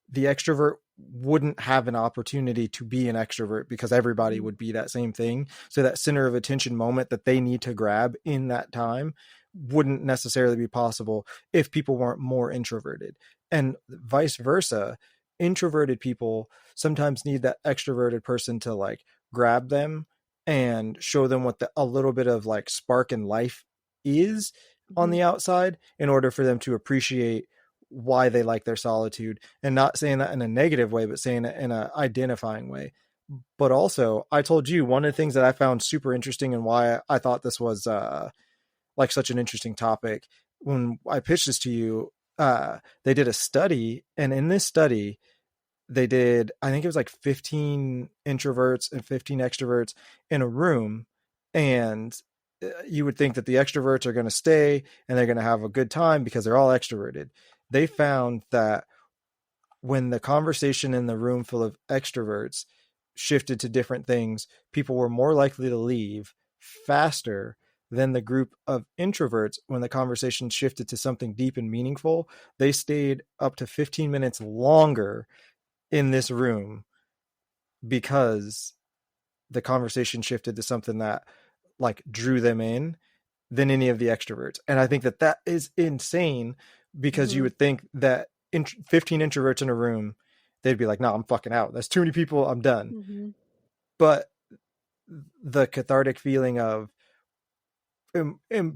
the extrovert wouldn't have an opportunity to be an extrovert because everybody would be that same thing. So that center of attention moment that they need to grab in that time wouldn't necessarily be possible if people weren't more introverted. And vice versa, introverted people sometimes need that extroverted person to like grab them and show them what a little bit of like spark in life is on Mm-hmm. the outside in order for them to appreciate why they like their solitude, and not saying that in a negative way but saying it in a identifying way. But also, I told you one of the things that I found super interesting and why I thought this was like such an interesting topic when I pitched this to you. They did a study, and in this study they did, I think it was like 15 introverts and 15 extroverts in a room. And you would think that the extroverts are going to stay and they're going to have a good time because they're all extroverted. They found that when the conversation in the room full of extroverts shifted to different things, people were more likely to leave faster than the group of introverts. When the conversation shifted to something deep and meaningful, they stayed up to 15 minutes longer in this room because the conversation shifted to something that like drew them in than any of the extroverts. And I think that that is insane because you Mm-hmm. would think that 15 introverts in a room, they'd be like, no, I'm fucking out. That's too many people. I'm done. Mm-hmm. But the cathartic feeling of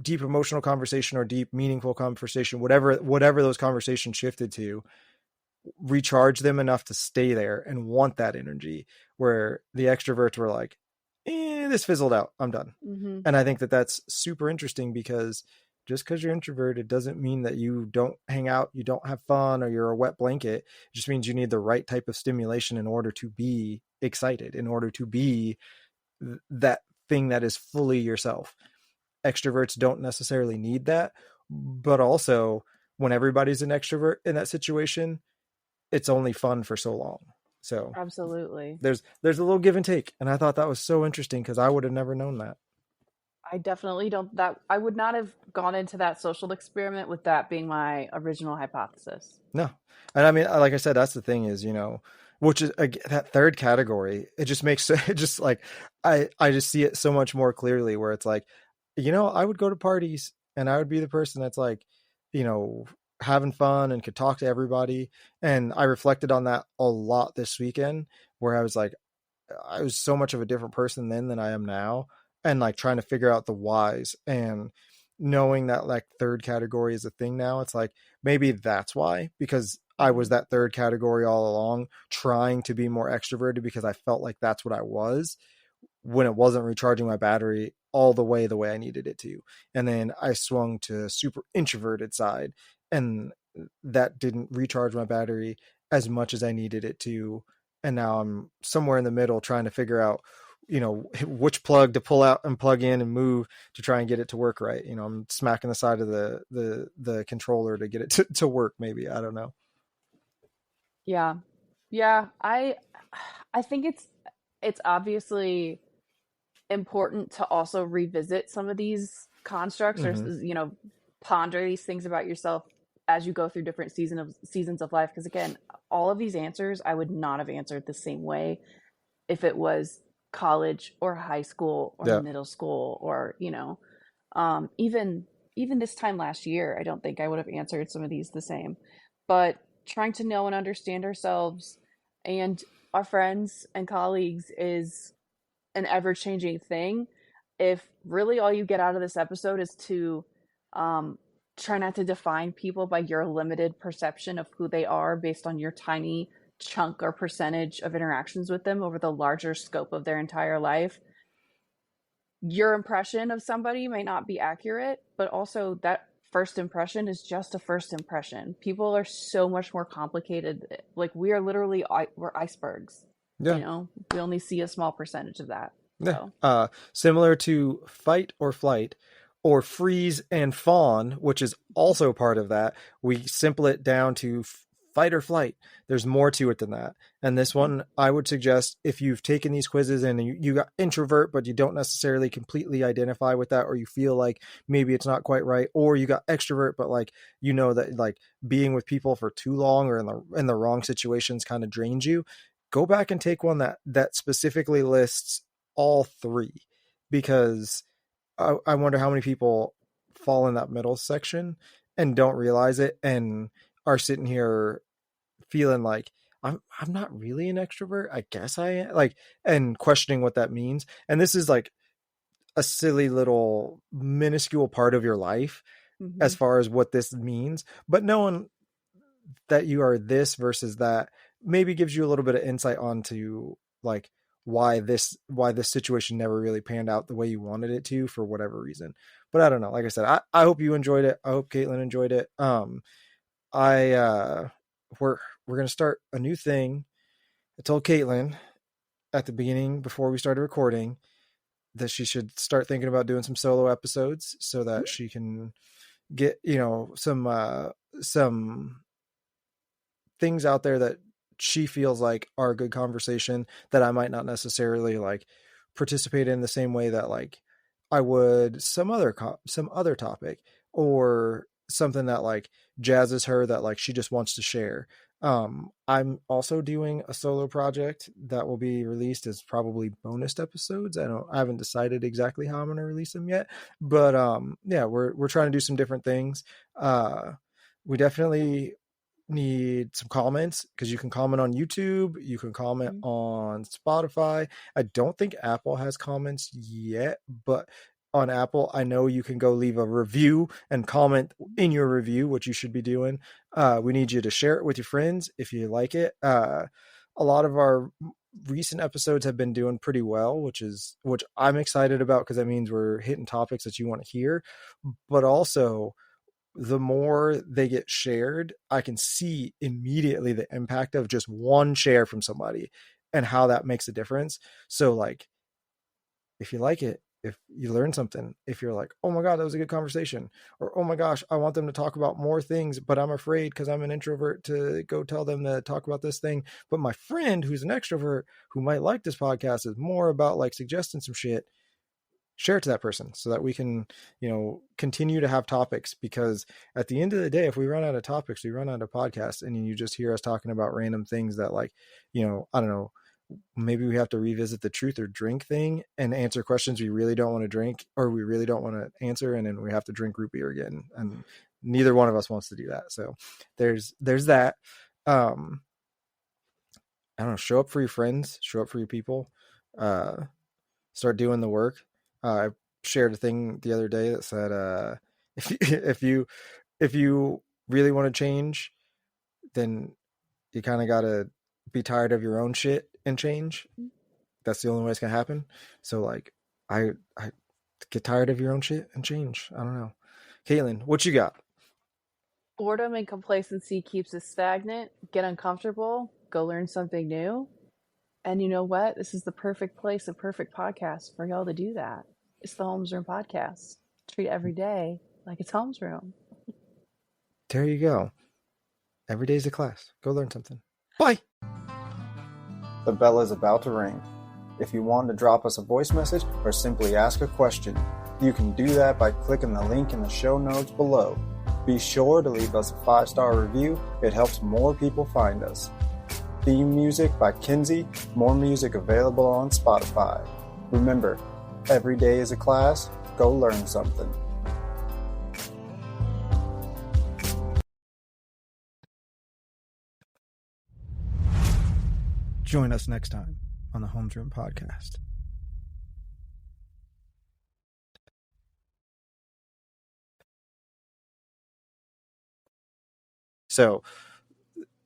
deep emotional conversation or deep meaningful conversation, whatever those conversations shifted to, recharge them enough to stay there and want that energy, where the extroverts were like, this fizzled out, I'm done. Mm-hmm. And I think that that's super interesting because just because you're introverted doesn't mean that you don't hang out, you don't have fun, or you're a wet blanket. It just means you need the right type of stimulation in order to be excited, in order to be that thing that is fully yourself. Extroverts don't necessarily need that, but also when everybody's an extrovert in that situation, it's only fun for so long. So Absolutely. there's a little give and take, and I thought that was so interesting because I would have never known that. I definitely don't that I would not have gone into that social experiment with that being my original hypothesis. No, and I mean, like I said, that's the thing is, which is that third category. It just makes it just like I just see it so much more clearly. Where it's like, I would go to parties and I would be the person that's like, you know, having fun and could talk to everybody. And I reflected on that a lot this weekend, where I was like, I was so much of a different person then than I am now, and like trying to figure out the whys, and knowing that like third category is a thing now. It's like maybe that's why, because I was Hmm. that third category all along, trying to be more extroverted because I felt like that's what I was, when it wasn't recharging my battery all the way I needed it to. And then I swung to super introverted side, and that didn't recharge my battery as much as I needed it to. And now I'm somewhere in the middle trying to figure out, which plug to pull out and plug in and move to try and get it to work right. I'm smacking the side of the controller to get it to work. Maybe, I don't know. Yeah. Yeah, I think it's obviously important to also revisit some of these constructs, or Mm-hmm. ponder these things about yourself as you go through different seasons of life, because again, all of these answers I would not have answered the same way if it was college or high school or Yeah. middle school, or even this time last year. I don't think I would have answered some of these the same. But trying to know and understand ourselves and our friends and colleagues is an ever changing thing. If really all you get out of this episode is to um, try not to define people by your limited perception of who they are based on your tiny chunk or percentage of interactions with them over the larger scope of their entire life, your impression of somebody may not be accurate, but also that first impression is just a first impression. People are so much more complicated. Like, we are literally, we're icebergs. Yeah. We only see a small percentage of that. Yeah. So, Similar to fight or flight, or freeze and fawn, which is also part of that. We simple it down to fight or flight. There's more to it than that. And this mhm. one, I would suggest, if you've taken these quizzes and you got introvert, but you don't necessarily completely identify with that, or you feel like maybe it's not quite right, or you got extrovert, but like, that like being with people for too long or in the wrong situations kind of drains you, go back and take one that specifically lists all three, because I wonder how many people fall in that middle section and don't realize it, and are sitting here feeling like I'm not really an extrovert. I guess I am, like, and questioning what that means. And this is like a silly little minuscule part of your life as Mhm. far as what this means, but knowing that you are this versus that maybe gives you a little bit of insight onto like why this situation never really panned out the way you wanted it to, for whatever reason. But I don't know, like I said, I hope you enjoyed it. I hope Kaitlin enjoyed it. I we're gonna start a new thing. I told Kaitlin at the beginning, before we started recording, that she should start thinking about doing some solo episodes so that she can get some things out there that she feels like are a good conversation, that I might not necessarily like participate in the same way that like I would some other topic, or something that like jazzes her, that like she just wants to share. I'm also doing a solo project that will be released as probably bonus episodes. I haven't decided exactly how I'm going to release them yet, but yeah, we're trying to do some different things. We definitely need some comments, because you can comment on YouTube, you can comment Mhm. on Spotify. I don't think Apple has comments yet, but on Apple, I know you can go leave a review and comment in your review, which you should be doing. We need you to share it with your friends if you like it. A lot of our recent episodes have been doing pretty well, which I'm excited about, because that means we're hitting topics that you want to hear. But also, the more they get shared, I can see immediately the impact of just one share from somebody and how that makes a difference. So, like, if you like it, if you learn something, if you're like, oh my God, that was a good conversation, or oh my gosh, I want them to talk about more things, but I'm afraid because I'm an introvert to go tell them to talk about this thing. But my friend who's an extrovert who might like this podcast is more about like suggesting some shit, share it to that person so that we can continue to have topics. Because at the end of the day, if we run out of topics, we run out of podcasts, and you just hear us talking about random things that, like, I don't know, maybe we have to revisit the truth or drink thing and answer questions we really don't want to drink, or we really don't want to answer, and then we have to drink root beer again. And neither one of us wants to do that. So there's that. Um, I don't know. Show up for your friends. Show up for your people. Uh, Start doing the work. I shared a thing the other day that said, if you really want to change, then you kind of got to be tired of your own shit and change. That's the only way it's gonna happen. So like, I get tired of your own shit and change. I don't know. Kaitlin, what you got? Boredom and complacency keeps us stagnant. Get uncomfortable. Go learn something new. And you know what? This is the perfect place, the perfect podcast for y'all to do that. It's the Holmes Room Podcast. Treat every day like it's Holmes Room. There you go. Every day's a class. Go learn something. Bye. The bell is about to ring. If you want to drop us a voice message or simply ask a question, you can do that by clicking the link in the show notes below. Be sure to leave us a 5-star review. It helps more people find us. Theme music by Kinsey. More music available on Spotify. Remember, every day is a class. Go learn something. Join us next time on the Holmes Room Podcast. So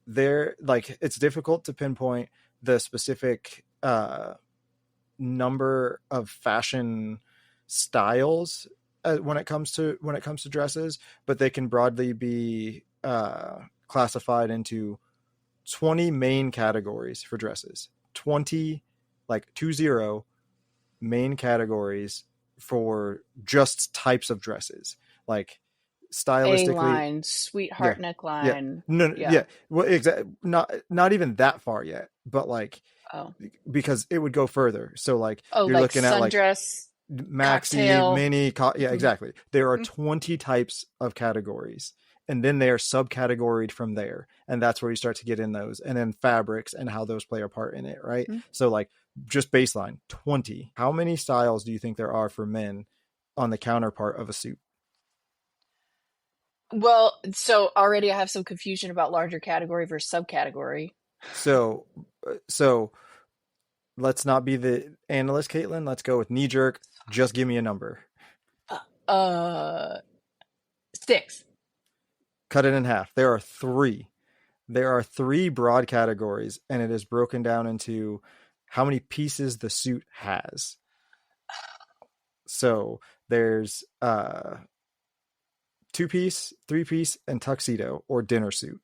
there, like, it's difficult to pinpoint the specific number of fashion styles when it comes to dresses, but they can broadly be classified into 20 main categories for dresses. 20, like 20 main categories for just types of dresses. Like stylistically, A-line, sweetheart yeah, yeah, neckline. no, Yeah. yeah. Well, exactly. Not even that far yet, but like, Oh. because it would go further. So like, Oh, you're like looking at like sundress, maxi, cocktail. mini, yeah, Mhm. exactly. There are 20 types of categories, and then they are subcategoried from there, and that's where you start to get in those, and then fabrics and how those play a part in it, right? Mhm. So like, just baseline 20. How many styles do you think there are for men on the counterpart of a suit? Well, so already I have some confusion about larger category versus subcategory. So so let's not be the analyst, Kaitlin. Let's go with knee jerk. Just give me a number. Uh, 6. Cut it in half. There are three. There are three broad categories, and it is broken down into how many pieces the suit has. So there's 2-piece, 3-piece, and tuxedo or dinner suit.